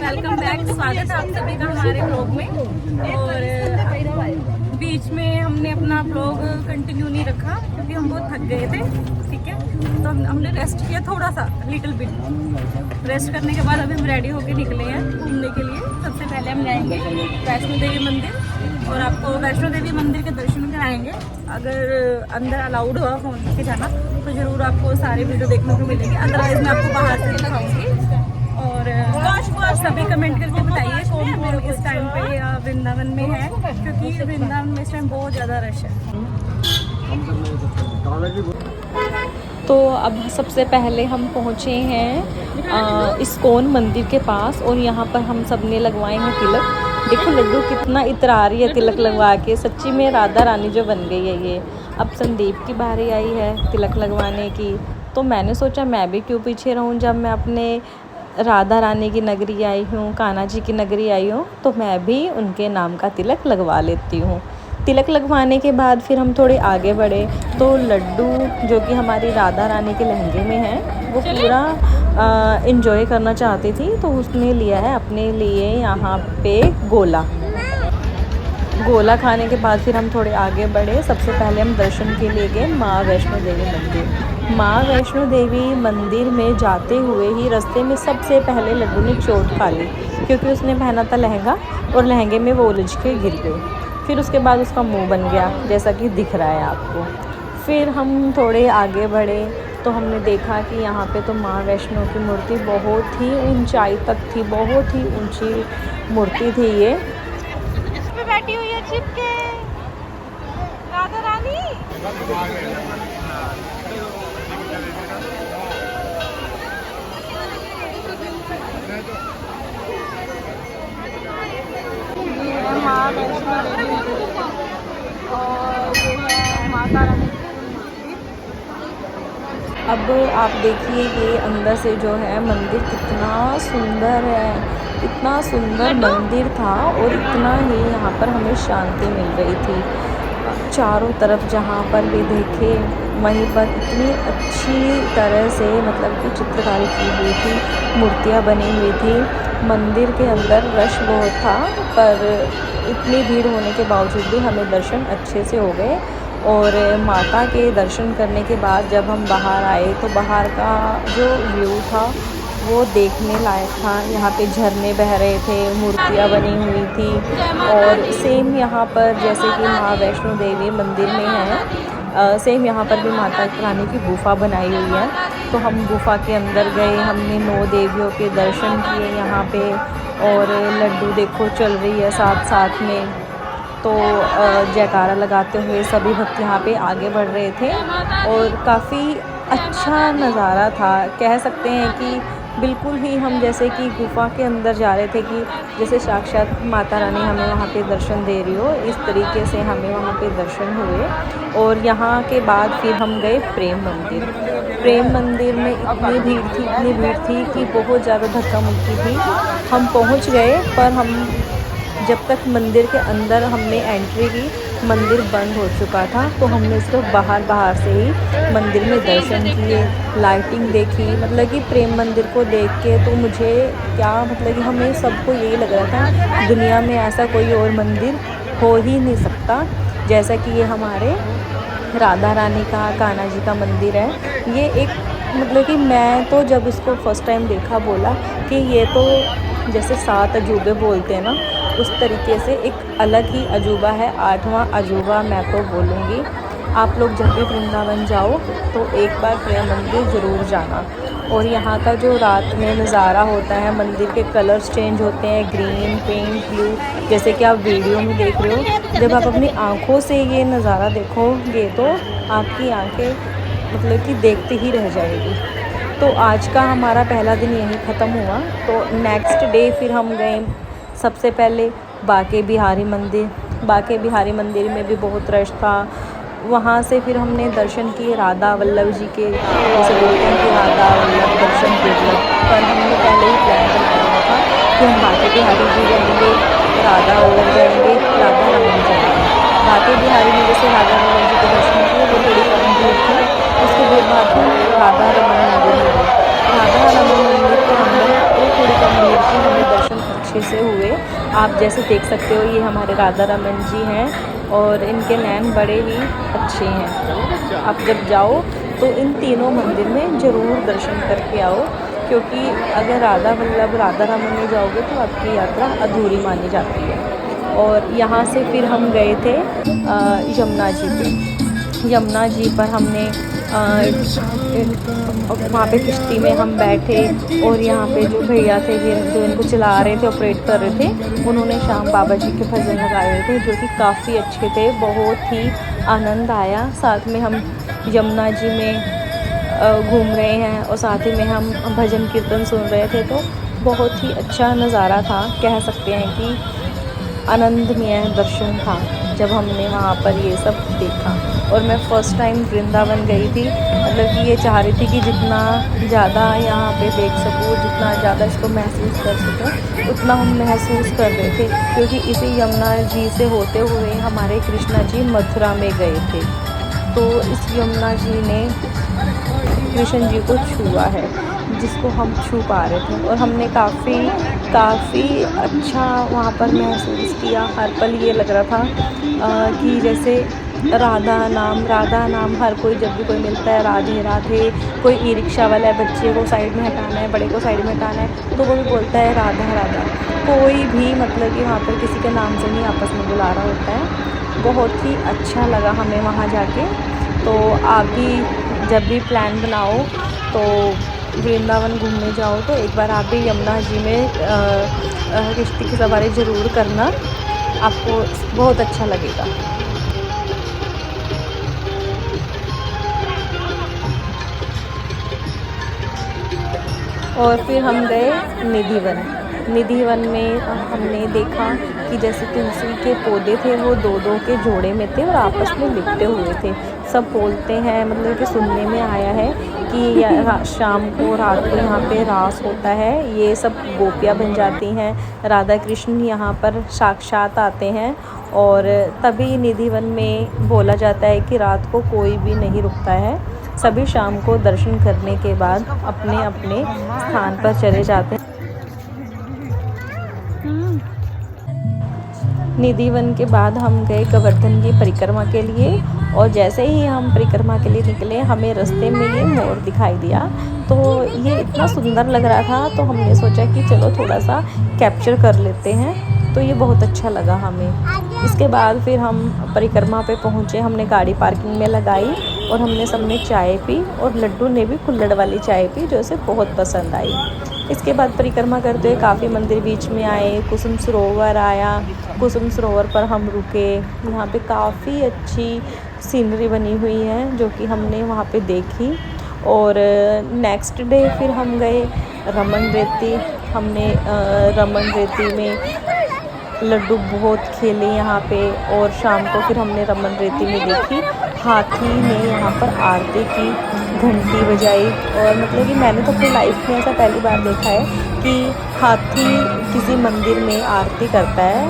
Welcome back. स्वागत है आप सभी का हमारे ब्लॉग में। और बीच में हमने अपना ब्लॉग कंटिन्यू नहीं रखा क्योंकि हम बहुत थक गए थे। ठीक है, तो हमने रेस्ट किया थोड़ा सा, लिटिल बिट। रेस्ट करने के बाद अभी हम रेडी होके निकले हैं घूमने के लिए। सबसे पहले हम जाएंगे वैष्णो देवी मंदिर और आपको वैष्णो देवी मंदिर के दर्शन कराएंगे। अगर अंदर अलाउड हुआ फोन लेके जाना तो ज़रूर आपको सारे वीडियो देखने को मिलेंगे, अदरवाइज मैं आपको बाहर से दिखाऊंगी। और सभी कमेंट करके बताइए कौन कौन इस टाइम पे वृंदावन में है, क्योंकि वृंदावन में इस टाइम बहुत ज़्यादा रश है। तो अब सबसे पहले हम पहुँचे हैं इस्कॉन मंदिर के पास और यहाँ पर हम सब ने लगवाए हैं तिलक। देखो लड्डू कितना इतरा रही है तिलक लगवा के, सच्ची में राधा रानी जो बन गई है ये। अब संदीप की बारी आई है तिलक लगवाने की, तो मैंने सोचा मैं भी क्यों पीछे रहूं। जब मैं अपने राधा रानी की नगरी आई हूँ, कान्हा जी की नगरी आई हूँ, तो मैं भी उनके नाम का तिलक लगवा लेती हूँ। तिलक लगवाने के बाद फिर हम थोड़े आगे बढ़े तो लड्डू जो कि हमारी राधा रानी के लहंगे में है वो पूरा इंजॉय करना चाहती थी, तो उसने लिया है अपने लिए यहाँ पे गोला खाने के बाद फिर हम थोड़े आगे बढ़े। सबसे पहले हम दर्शन के लिए गए माँ वैष्णो देवी मंदिर। माँ वैष्णो देवी मंदिर में जाते हुए ही रास्ते में सबसे पहले लड्डू ने चोट खा ली क्योंकि उसने पहना था लहंगा और लहंगे में वो उलझ के गिर गई। फिर उसके बाद उसका मुंह बन गया जैसा कि दिख रहा है आपको। फिर हम थोड़े आगे बढ़े तो हमने देखा कि यहाँ पे तो माँ वैष्णो की मूर्ति बहुत ही ऊंचाई तक थी, बहुत ही ऊंची मूर्ति थी ये। इस पे बैठी हुई है चिपके राधा रानी। माँ वैष्णो देवी और जो है माता रानी। अब आप देखिए ये अंदर से जो है मंदिर कितना सुंदर है, इतना सुंदर मंदिर था और इतना ही यहाँ पर हमें शांति मिल रही थी। चारों तरफ जहाँ पर भी देखे वहीं पर इतनी अच्छी तरह से मतलब कि चित्रकारी की हुई थी, मूर्तियाँ बनी हुई थी। मंदिर के अंदर रश बहुत था पर इतनी भीड़ होने के बावजूद भी हमें दर्शन अच्छे से हो गए। और माता के दर्शन करने के बाद जब हम बाहर आए तो बाहर का जो व्यू था वो देखने लायक था। यहाँ पे झरने बह रहे थे, मूर्तियाँ बनी हुई थी और सेम यहाँ पर जैसे कि माँ वैष्णो देवी मंदिर में है सेम यहाँ पर भी माता रानी की गुफा बनाई हुई है। तो हम गुफा के अंदर गए, हमने 9 देवियों के दर्शन किए यहाँ पे। और लड्डू देखो चल रही है साथ साथ में, तो जयकारा लगाते हुए सभी भक्त यहाँ पे आगे बढ़ रहे थे और काफ़ी अच्छा नज़ारा था। कह सकते हैं कि बिल्कुल ही हम जैसे कि गुफा के अंदर जा रहे थे कि जैसे साक्षात माता रानी हमें वहाँ पे दर्शन दे रही हो, इस तरीके से हमें वहाँ पे दर्शन हुए। और यहाँ के बाद फिर हम गए प्रेम मंदिर। प्रेम मंदिर में इतनी भीड़ थी कि बहुत ज़्यादा धक्का मुक्की थी। हम पहुँच गए पर हम जब तक मंदिर के अंदर हमने एंट्री की मंदिर बंद हो चुका था, तो हमने सिर्फ बाहर से ही मंदिर में दर्शन किए, लाइटिंग देखी। मतलब कि प्रेम मंदिर को देख के तो मुझे क्या मतलब कि हमें सबको यही लग रहा था दुनिया में ऐसा कोई और मंदिर हो ही नहीं सकता जैसा कि ये हमारे राधा रानी का कान्हा जी का मंदिर है। ये एक मतलब कि मैं तो जब इसको फर्स्ट टाइम देखा बोला कि ये तो जैसे 7 अजूबे बोलते हैं ना, उस तरीके से एक अलग ही अजूबा है, 8वां अजूबा मैं तो बोलूँगी। आप लोग जब भी वृंदावन जाओ तो एक बार प्रेम मंदिर ज़रूर जाना। और यहाँ का जो रात में नज़ारा होता है, मंदिर के कलर्स चेंज होते हैं, ग्रीन, पिंक, ब्लू, जैसे कि आप वीडियो में देख रहे हो। जब आप अपनी आँखों से ये नज़ारा देखोगे तो आपकी आँखें मतलब कि देखते ही रह जाएगी। तो आज का हमारा पहला दिन यहीं ख़त्म हुआ। तो नेक्स्ट डे फिर हम गए सबसे पहले बाके बिहारी मंदिर। बाके बिहारी मंदिर में भी बहुत रश था। वहाँ से फिर हमने दर्शन किए राधा वल्लभ जी के, जैसे बोलते हैं कि राधा वल्लभ दर्शन दुर्लभ। पर हमने पहले ही प्लान बनाया हुआ था कि हम बाके बिहारी जी जाएंगे, राधा वल्लभ जाएंगे, राधा रमन जाएंगे। बाके बिहारी में जैसे राधा वल्लभ जी के दर्शन किए वो थोड़ी कम भीड़ थी। उसके बाद हम राधा रमन मंदिर में गए। राधा रमन मंदिर के अंदर वो थोड़ी कम भीड़ थी, हमें दर्शन अच्छे से हुए। आप जैसे देख सकते हो ये हमारे राधा रमन जी हैं और इनके नैन बड़े ही अच्छे हैं। आप जब जाओ तो इन तीनों मंदिर में ज़रूर दर्शन करके आओ, क्योंकि अगर राधा वल्लभ राधा रमन में जाओगे तो आपकी यात्रा अधूरी मानी जाती है। और यहाँ से फिर हम गए थे यमुना जी पे। यमुना जी पर हमने वहाँ पे किश्ती में हम बैठे और यहाँ पे जो भैया थे जो इनको चला रहे थे, ऑपरेट कर रहे थे, उन्होंने श्याम बाबा जी के भजन लगाए हुए थे जो कि काफ़ी अच्छे थे। बहुत ही आनंद आया। साथ में हम यमुना जी में घूम रहे हैं और साथ ही में हम भजन कीर्तन सुन रहे थे, तो बहुत ही अच्छा नज़ारा था। कह सकते हैं कि आनंदमय दर्शन था जब हमने वहाँ पर ये सब देखा। और मैं फ़र्स्ट टाइम वृंदावन गई थी, मतलब कि ये चाह रही थी कि जितना ज़्यादा यहाँ पे देख सकूँ, जितना ज़्यादा इसको महसूस कर सकूँ, उतना हम महसूस कर रहे थे, क्योंकि इसी यमुना जी से होते हुए हमारे कृष्णा जी मथुरा में गए थे। तो इस यमुना जी ने कृष्ण जी को छुआ है, जिसको हम छू पा रहे थे। और हमने काफ़ी अच्छा वहाँ पर महसूस किया। हर पल ये लग रहा था कि जैसे राधा नाम हर कोई, जब भी कोई मिलता है राधे राधे। कोई ई रिक्शा वाला है, बच्चे को साइड में हटाना है, बड़े को साइड में हटाना है, तो वो भी बोलता है राधा राधा। कोई भी मतलब कि वहाँ पर किसी के नाम से नहीं आपस में बुला रहा होता है। बहुत ही अच्छा लगा हमें वहाँ जाके। तो आप भी जब भी प्लान बनाओ तो वृंदावन घूमने जाओ तो एक बार आप भी यमुना जी में किश्ती की सवारी ज़रूर करना, आपको बहुत अच्छा लगेगा। और फिर हम गए निधिवन में हमने देखा कि जैसे तुलसी के पौधे थे वो दो दो के जोड़े में थे और आपस में लिपटे हुए थे। सब बोलते हैं, मतलब कि सुनने में आया है कि शाम को रात को यहाँ पे रास होता है। ये सब गोपियाँ बन जाती हैं, राधा कृष्ण यहाँ पर साक्षात आते हैं। और तभी निधिवन में बोला जाता है कि रात को कोई भी नहीं रुकता है, सभी शाम को दर्शन करने के बाद अपने अपने स्थान पर चले जाते हैं। निधिवन के बाद हम गए गोवर्धन की परिक्रमा के लिए। और जैसे ही हम परिक्रमा के लिए निकले, हमें रास्ते में ये मोर दिखाई दिया। तो ये इतना सुंदर लग रहा था, तो हमने सोचा कि चलो थोड़ा सा कैप्चर कर लेते हैं। तो ये बहुत अच्छा लगा हमें। इसके बाद फिर हम परिक्रमा पे पहुँचे, हमने गाड़ी पार्किंग में लगाई और हमने सबने चाय पी और लड्डू ने भी कुल्हड़ वाली चाय पी, जो उसे बहुत पसंद आई। इसके बाद परिक्रमा करते हुए काफ़ी मंदिर बीच में आए, कुसुम सरोवर आया। कुसुम सरोवर पर हम रुके, यहाँ पे काफ़ी अच्छी सीनरी बनी हुई है जो कि हमने वहाँ पे देखी। और नेक्स्ट डे फिर हम गए रमन रेती। हमने रमन रेती में लड्डू बहुत खेले यहाँ पे। और शाम को फिर हमने रमन रेती में देखी हाथी ने यहाँ पर आरती की, घंटी बजाई। और मतलब कि मैंने तो अपनी लाइफ में ऐसा पहली बार देखा है कि हाथी किसी मंदिर में आरती करता है।